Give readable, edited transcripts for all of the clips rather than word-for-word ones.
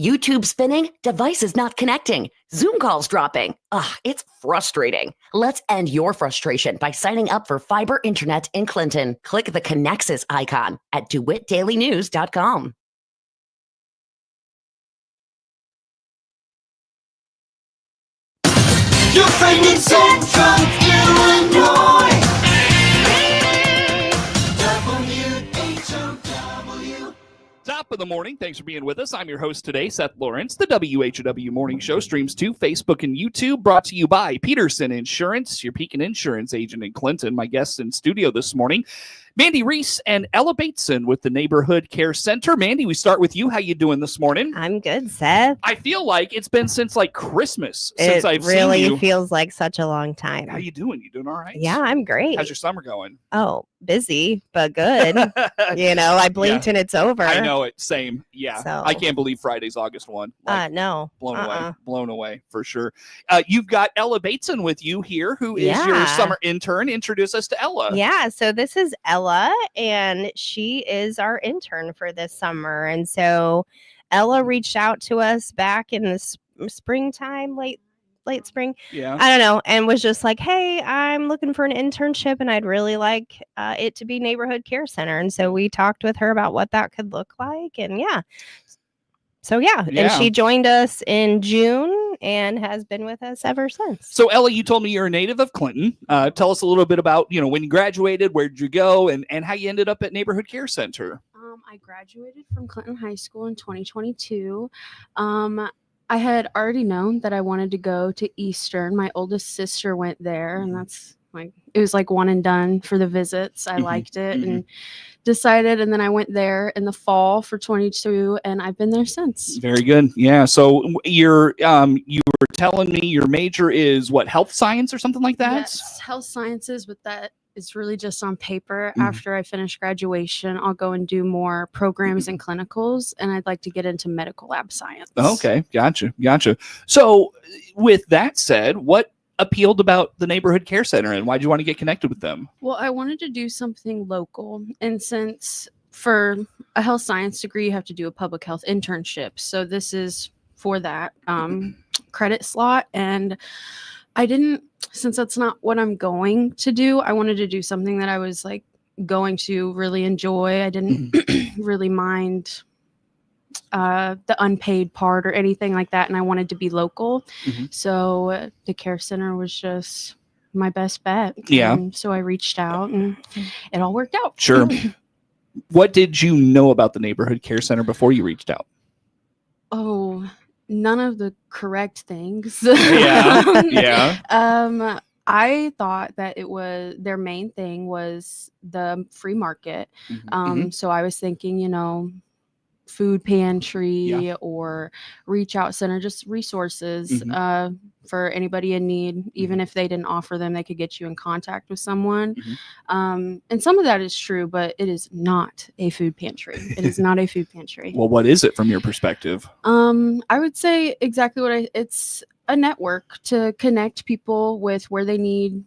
YouTube spinning? Devices not connecting. Zoom calls dropping. Ugh, it's frustrating. Let's end your frustration by signing up for fiber internet in Clinton. Click the Connexus icon at DeWittDailyNews.com. Your friend in Central Illinois. WHOW. Top of the morning. Thanks for being with us. I'm your host today, Seth Lawrence. The WHOW Morning Show streams to Facebook and YouTube, brought to you by Peterson Insurance, your Pekin Insurance agent in Clinton. My guests in studio this morning, Mandi Ries and Ella Bateson with the Neighborhood Care Center. Mandi, we start with you. How you doing this morning? I'm good, Seth. I feel like it's been since like Christmas since I've seen you. It really feels like such a long time. How you doing? You doing all right? Yeah, I'm great. How's your summer going? Oh, busy, but good. I blinked and it's over. I know it. Same. Yeah. So. I can't believe Friday's August 1. No. Blown away for sure. You've got Ella Bateson with you here, who is your summer intern. Introduce us to Ella. Yeah. So this is Ella, and she is our intern for this summer. And so Ella reached out to us back in the springtime, late spring. Yeah. I don't know. And was just like, hey, I'm looking for an internship and I'd really like it to be Neighborhood Care Center. And so we talked with her about what that could look like. And and she joined us in June and has been with us ever since. So Ella, you told me you're a native of Clinton. Tell us a little bit about, when you graduated, where'd you go, and how you ended up at Neighborhood Care Center. I graduated from Clinton High School in 2022. I had already known that I wanted to go to Eastern. My oldest sister went there, and it was like one and done for the visits. I liked it and decided, and then I went there in the fall for 22, and I've been there since. Very good. Yeah. So you were telling me your major is what, health science or something like that? Yes, health sciences, but that is really just on paper. After I finish graduation, I'll go and do more programs and clinicals, and I'd like to get into medical lab science. Okay. Gotcha. So with that said, what appealed about the Neighborhood Care Center, and why did you want to get connected with them? Well, I wanted to do something local, and since for a health science degree, you have to do a public health internship. So this is for that credit slot, and since that's not what I'm going to do, I wanted to do something that I was like going to really enjoy. I didn't really mind the unpaid part or anything like that, and I wanted to be local. So the care center was just my best bet. Yeah. And so I reached out, and it all worked out. Sure. What did you know about the Neighborhood Care Center before you reached out? Oh, none of the correct things. I thought that their main thing was the free market. So I was thinking, food pantry or reach out center, just resources for anybody in need. Even if they didn't offer them, they could get you in contact with someone. And some of that is true, but it is not a food pantry. It is not a food pantry. Well, what is it from your perspective? I would say exactly it's a network to connect people with where they need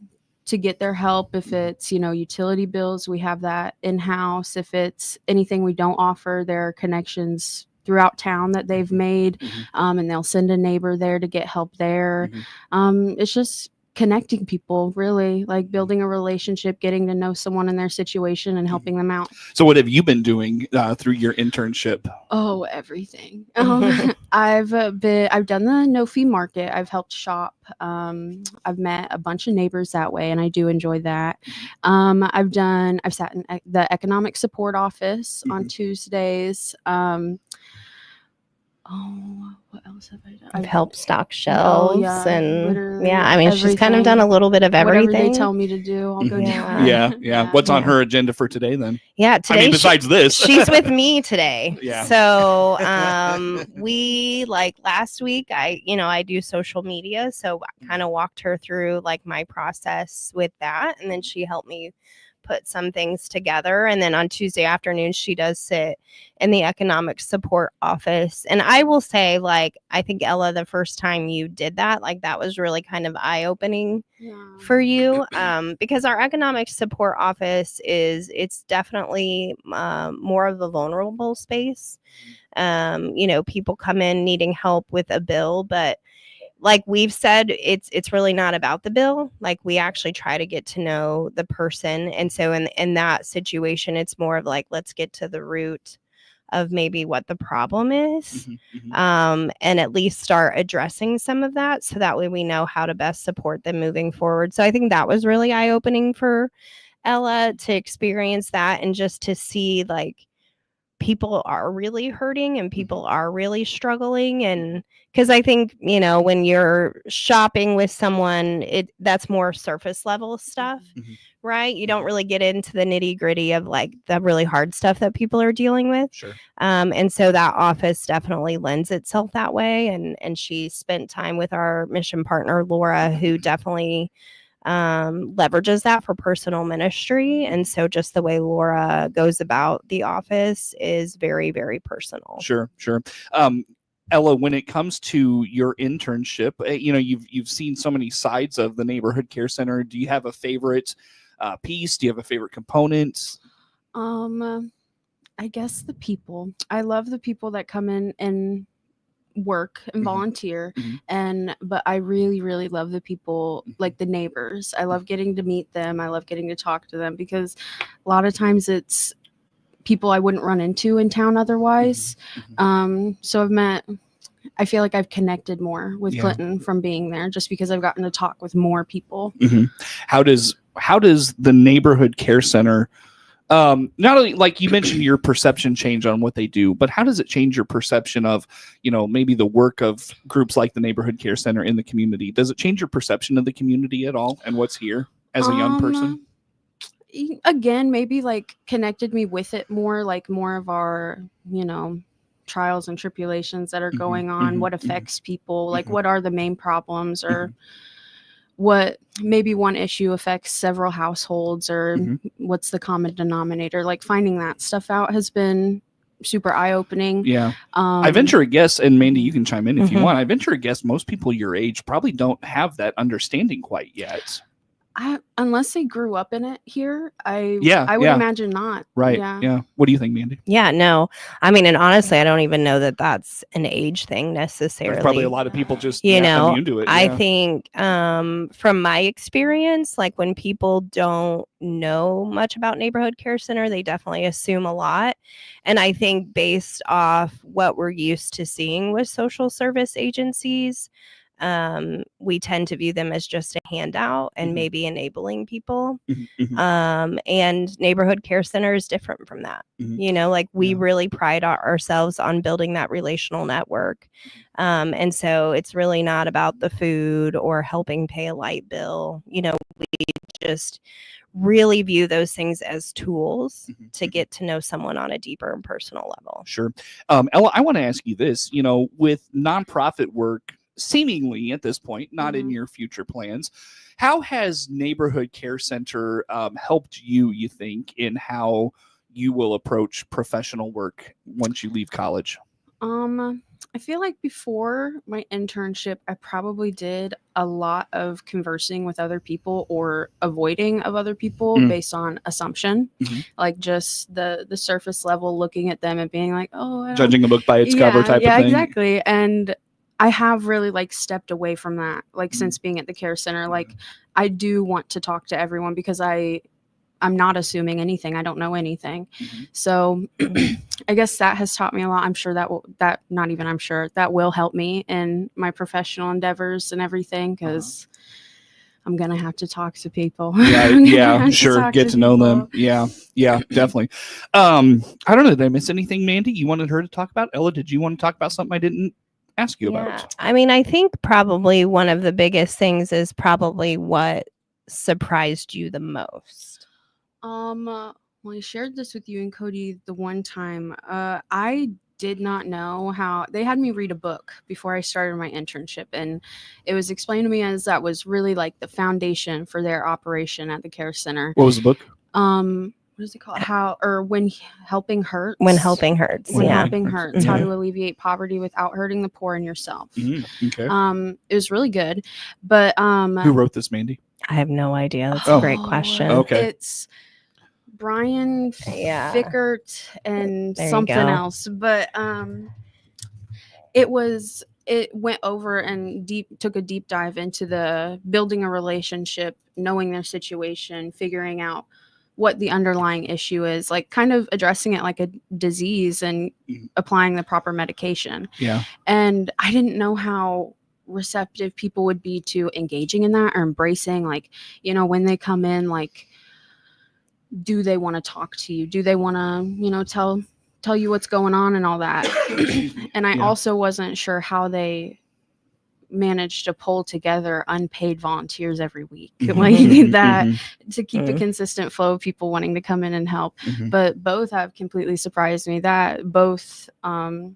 to get their help. If it's, utility bills, we have that in-house. If it's anything we don't offer, there are connections throughout town that they've made, and they'll send a neighbor there to get help there. It's just connecting people, really, like building a relationship, getting to know someone in their situation and helping them out. So what have you been doing through your internship? Oh, everything. I've done the no fee market. I've helped shop. I've met a bunch of neighbors that way, and I do enjoy that. I've sat in the economic support office on Tuesdays. What else have I done? I've helped stock shelves and she's kind of done a little bit of everything. Whatever they tell me to do, I'll go do. Yeah. What's on her agenda for today then? Yeah, today. Besides this, she's with me today. Yeah. So we last week, I do social media, so I kind of walked her through my process with that, and then she helped me put some things together. And then on Tuesday afternoons, she does sit in the economic support office. And I will say, like, I think, Ella, the first time you did that, like, that was really kind of eye-opening for you, because our economic support office it's definitely more of the vulnerable space. People come in needing help with a bill, but like we've said, it's really not about the bill. Like, we actually try to get to know the person. And so in that situation, it's more of like, let's get to the root of maybe what the problem is, and at least start addressing some of that, so that way we know how to best support them moving forward. So I think that was really eye-opening for Ella to experience that, and just to see, like, people are really hurting and people are really struggling. And because I think, when you're shopping with someone, that's more surface level stuff, right? You don't really get into the nitty gritty of, like, the really hard stuff that people are dealing with. Sure. And so that office definitely lends itself that way. And she spent time with our mission partner, Laura, who definitely leverages that for personal ministry. And so just the way Laura goes about the office is very, very personal. Sure. Ella, when it comes to your internship, you've seen so many sides of the neighborhood care center. Do you have a favorite piece? Do you have a favorite component? I guess the people. I love the people that come in and work and volunteer, but I really, really love the people, like the neighbors. I love getting to meet them. I love getting to talk to them, because a lot of times it's people I wouldn't run into in town otherwise. So I feel like I've connected more with Clinton from being there, just because I've gotten to talk with more people. How does the neighborhood care center, not only, like you mentioned, your perception change on what they do, but how does it change your perception of, maybe the work of groups like the neighborhood care center in the community? Does it change your perception of the community at all and what's here as a young person? Again, maybe like connected me with it more, like more of our, trials and tribulations that are going on, what affects people, like what are the main problems, or what maybe one issue affects several households, or what's the common denominator. Like, finding that stuff out has been super eye-opening. I venture a guess, and Mandy, you can chime in if you want. I venture a guess most people your age probably don't have that understanding quite yet. Unless they grew up in it here, I would imagine not. Right. Yeah. What do you think, Mandy? Yeah, no. I mean, and honestly, I don't even know that that's an age thing necessarily. There's probably a lot of people just immune to it. I think from my experience, like, when people don't know much about neighborhood care center, they definitely assume a lot. And I think based off what we're used to seeing with social service agencies, we tend to view them as just a handout and maybe enabling people. And neighborhood care center is different from that. Like, we really pride ourselves on building that relational network. And so it's really not about the food or helping pay a light bill. We just really view those things as tools to get to know someone on a deeper and personal level. Sure. Ella, I want to ask you this, with nonprofit work, seemingly at this point, not in your future plans, how has neighborhood care center helped you think, in how you will approach professional work once you leave college? I feel like before my internship, I probably did a lot of conversing with other people or avoiding of other people based on assumption, like just the surface level, looking at them and being like, judging a book by its cover type of thing. Yeah, exactly. And I have really stepped away from that, since being at the care center. Like, I do want to talk to everyone, because I'm not assuming anything. I don't know anything. So I guess that has taught me a lot. I'm sure that will help me in my professional endeavors and everything, because I'm going to have to talk to people. Yeah, sure. Get to know them. Yeah, definitely. I don't know. Did I miss anything, Mandy? You wanted her to talk about? Ella, did you want to talk about something I didn't ask you about? I mean, I think probably one of the biggest things is probably what surprised you the most. Well, I shared this with you and Cody the one time. I did not know how they had me read a book before I started my internship, and it was explained to me as that was really like the foundation for their operation at the care center. What was the book? what is it called? How or when helping hurts. When helping hurts. When Yeah. helping hurts. How Okay. to alleviate poverty without hurting the poor and yourself. Okay. It was really good, but Who wrote this, Mandy? I have no idea. That's Oh. a great question. Okay. It's Brian Yeah. Fickert and There you something go. else, but it went over and took a deep dive into the building a relationship, knowing their situation, figuring out what the underlying issue is, like kind of addressing it like a disease and applying the proper medication. Yeah. And I didn't know how receptive people would be to engaging in that or embracing, like, when they come in, like, do they want to talk to you? Do they want to, tell you what's going on and all that? And I also wasn't sure how they managed to pull together unpaid volunteers every week. Like that to keep a consistent flow of people wanting to come in and help. But both have completely surprised me. That both, I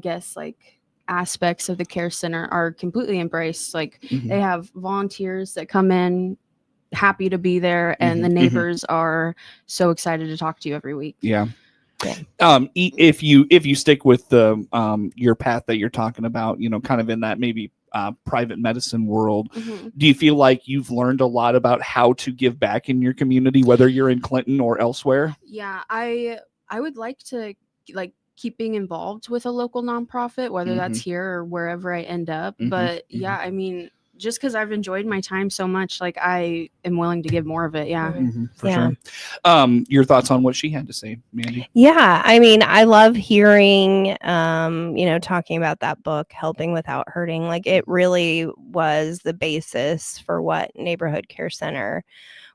guess, like aspects of the care center are completely embraced. Like they have volunteers that come in happy to be there, and the neighbors are so excited to talk to you every week. Yeah. If you stick with the your path that you're talking about, kind of in that maybe private medicine world, do you feel like you've learned a lot about how to give back in your community, whether you're in Clinton or elsewhere? Yeah, I would like to keep being involved with a local nonprofit, whether that's here or wherever I end up. But yeah, I mean, just because I've enjoyed my time so much, like I am willing to give more of it. Yeah. For sure. Your thoughts on what she had to say, Mandy? Yeah, I mean, I love hearing, talking about that book, Helping Without Hurting. Like, it really was the basis for what Neighborhood Care Center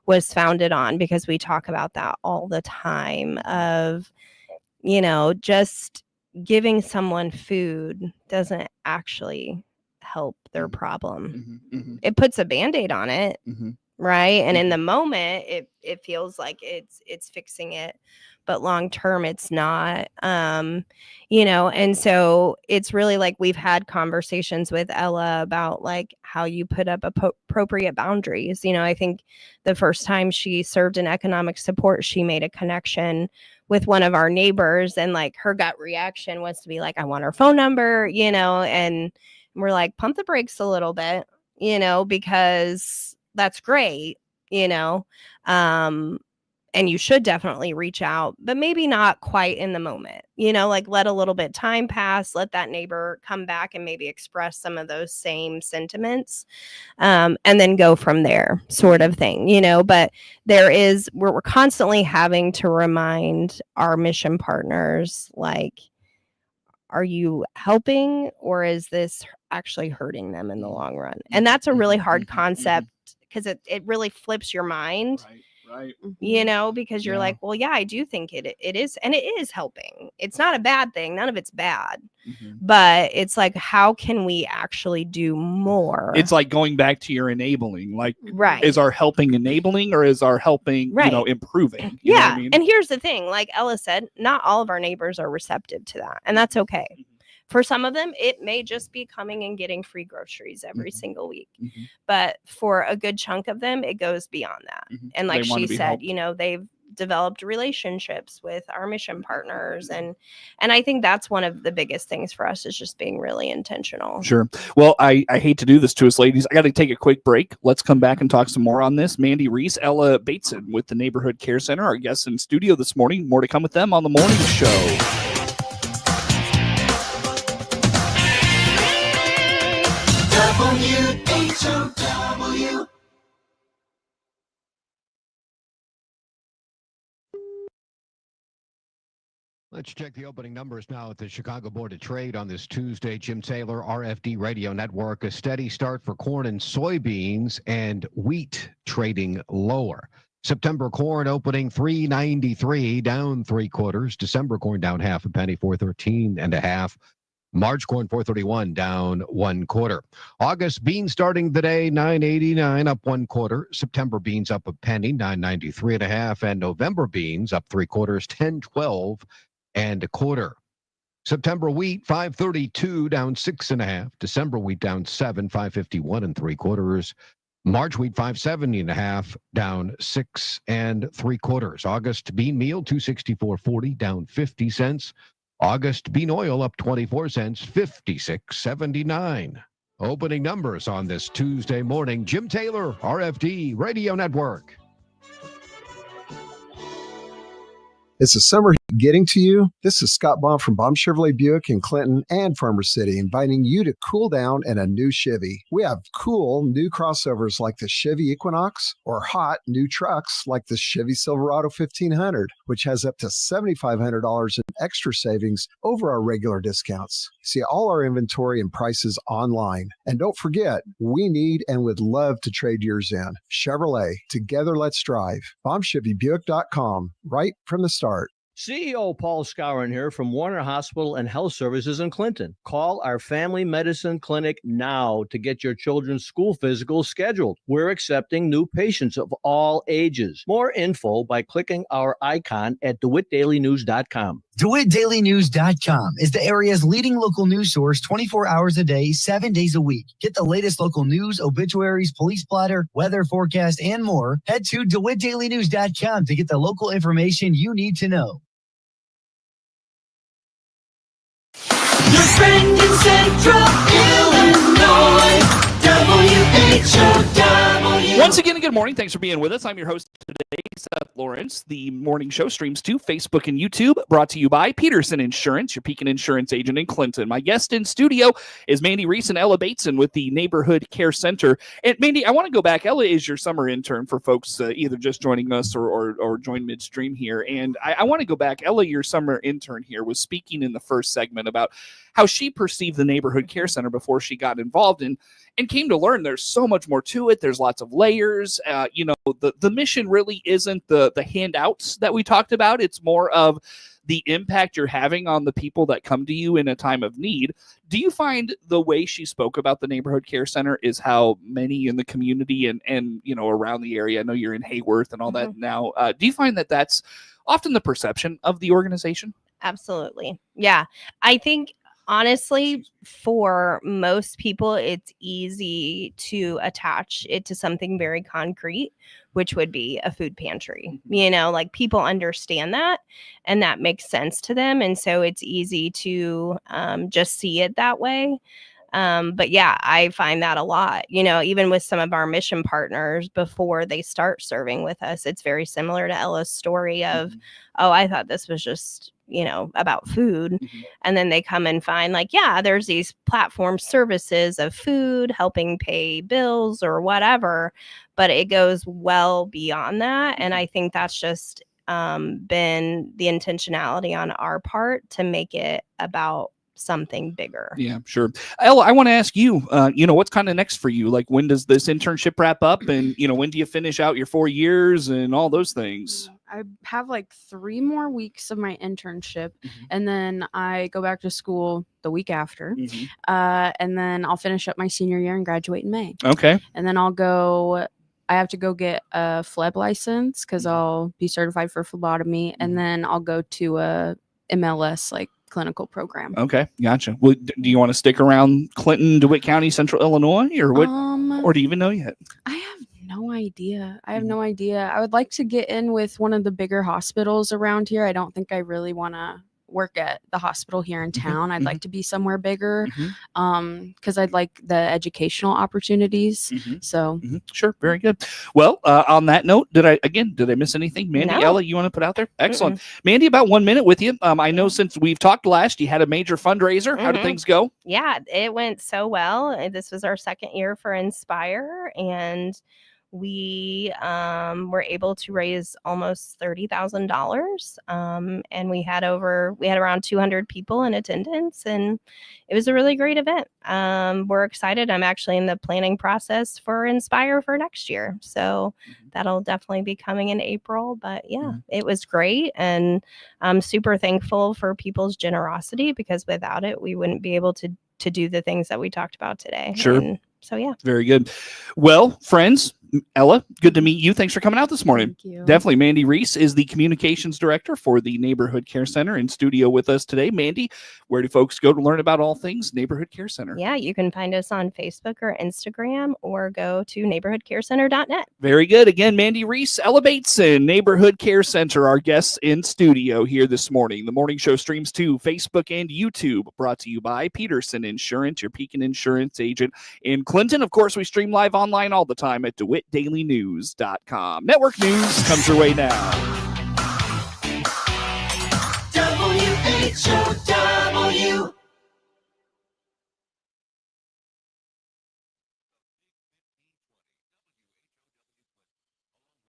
was founded on, because we talk about that all the time of, just giving someone food doesn't actually help their problem. It puts a Band-Aid on it. Right. And in the moment, it feels like it's fixing it, but long term, it's not. And so it's really like we've had conversations with Ella about like how you put up appropriate boundaries. I think the first time she served in economic support, she made a connection with one of our neighbors, and like her gut reaction was to be like, I want her phone number, and we're like, pump the brakes a little bit, because that's great, and you should definitely reach out, but maybe not quite in the moment, like let a little bit time pass, let that neighbor come back and maybe express some of those same sentiments, and then go from there, sort of thing, but we're constantly having to remind our mission partners, like, are you helping, or is this actually hurting them in the long run? And that's a really hard concept, because it really flips your mind. Right. Because you're like, well, yeah, I do think it is, and it is helping. It's not a bad thing. None of it's bad. But it's like, how can we actually do more? It's like going back to your enabling. Like, right. Is our helping enabling, or is our helping, improving? You know what I mean? And here's the thing, like Ella said, not all of our neighbors are receptive to that. And that's okay. For some of them, it may just be coming and getting free groceries every single week. But for a good chunk of them, it goes beyond that. And like she said, they've developed relationships with our mission partners. And I think that's one of the biggest things for us, is just being really intentional. Sure. Well, I hate to do this to us, ladies. I got to take a quick break. Let's come back and talk some more on this. Mandi Ries, Ella Bateson with the Neighborhood Care Center, our guests in studio this morning. More to come with them on the morning show. WHOW. Let's check the opening numbers now at the Chicago Board of Trade on this Tuesday. Jim Taylor, RFD Radio Network. A steady start for corn and soybeans, and wheat trading lower. September corn opening $3.93, down 3/4. December corn down half a penny, $4.13.5. March corn $4.31, down 1/4. August beans starting the day $9.89, up 1/4. September beans up a penny, $9.93.5, and November beans up 3/4, $10.12.25. September wheat $5.32, down 6.5. December wheat down 7, $5.51 3/4. March wheat 570.5, down 6 3/4. August bean meal 264.40, down 50 cents. August bean oil up 24 cents, 56.79. Opening numbers on this Tuesday morning. Jim Taylor, RFD Radio Network. Is the summer heat getting to you? This is Scott Baum from Baum Chevrolet Buick in Clinton and Farmer City, inviting you to cool down in a new Chevy. We have cool new crossovers like the Chevy Equinox or hot new trucks like the Chevy Silverado 1500, which has up to $7,500 in extra savings over our regular discounts. See all our inventory and prices online. And don't forget, we need and would love to trade yours in. Chevrolet, together let's drive. BaumChevyBuick.com, right from the start. CEO Paul Skowron here from Warner Hospital and Health Services in Clinton. Call our family medicine clinic now to get your children's school physicals scheduled. We're accepting new patients of all ages. More info by clicking our icon at DeWittDailyNews.com. DeWittDailyNews.com is the area's leading local news source 24 hours a day, 7 days a week. Get the latest local news, obituaries, police blotter, weather forecast, and more. Head to DeWittDailyNews.com to get the local information you need to know. Your friend in Central Illinois, WHOW. Once again, good morning. Thanks for being with us. I'm your host today, Seth Lawrence. The morning show streams to Facebook and YouTube, brought to you by Peterson Insurance, your Pekin Insurance agent in Clinton. My guest in studio is Mandi Ries and Ella Bateson with the Neighborhood Care Center. And Mandi, I want to go back. Ella is your summer intern for folks either just joining us or join midstream here. And I want to go back. Ella, your summer intern here, was speaking in the first segment about how she perceived the Neighborhood Care Center before she got involved and came to learn there's so much more to it. There's lots of layers. The mission really isn't the handouts that we talked about. It's more of the impact you're having on the people that come to you in a time of need. Do you find the way she spoke about the Neighborhood Care Center is how many in the community and around the area, I know you're in Hayworth and all that now, do you find that that's often the perception of the organization? Absolutely. Yeah. I think honestly, for most people, it's easy to attach it to something very concrete, which would be a food pantry. Like people understand that and that makes sense to them. And so it's easy to just see it that way. But yeah, I find that a lot, even with some of our mission partners before they start serving with us, it's very similar to Ella's story of, oh, I thought this was just, about food. And then they come and find there's these platform services of food, helping pay bills or whatever, but it goes well beyond that. And I think that's just been the intentionality on our part to make it about something bigger. Yeah, sure. Ella, I want to ask you, what's kind of next for you? Like, when does this internship wrap up? And, when do you finish out your 4 years and all those things? I have 3 more weeks of my internship, and then I go back to school the week after, and then I'll finish up my senior year and graduate in May. Okay. And then I have to go get a phleb license because I'll be certified for phlebotomy, and then I'll go to a MLS clinical program. Okay, gotcha. Well, do you want to stick around Clinton, DeWitt County, Central Illinois, or what? Or do you even know yet? I have no idea. I would like to get in with one of the bigger hospitals around here. I don't think I really want to work at the hospital here in town. I'd like to be somewhere bigger because I'd like the educational opportunities. So sure, very good. Well, on that note, did I miss anything? Mandi, No. Ella, you want to put out there? Excellent. Mandi, about 1 minute with you. I know since we've talked last, you had a major fundraiser. How did things go? Yeah, it went so well. This was our second year for Inspire, and we were able to raise almost $30,000, and we had around 200 people in attendance, and it was a really great event. We're excited. I'm actually in the planning process for Inspire for next year, so that'll definitely be coming in April. But yeah, it was great, and I'm super thankful for people's generosity, because without it, we wouldn't be able to do the things that we talked about today. Sure. And so yeah. Very good. Well, friends, Ella, good to meet you. Thanks for coming out this morning. Thank you. Definitely. Mandi Ries is the communications director for the Neighborhood Care Center in studio with us today. Mandi, where do folks go to learn about all things Neighborhood Care Center? Yeah, you can find us on Facebook or Instagram or go to neighborhoodcarecenter.net. Very good. Again, Mandi Ries, Ella Bateson, Neighborhood Care Center, our guests in studio here this morning. The morning show streams to Facebook and YouTube, brought to you by Peterson Insurance, your Pekin Insurance agent in Clinton. Of course, we stream live online all the time at DeWittDailyNews.com. Network news comes your way now. WHOW.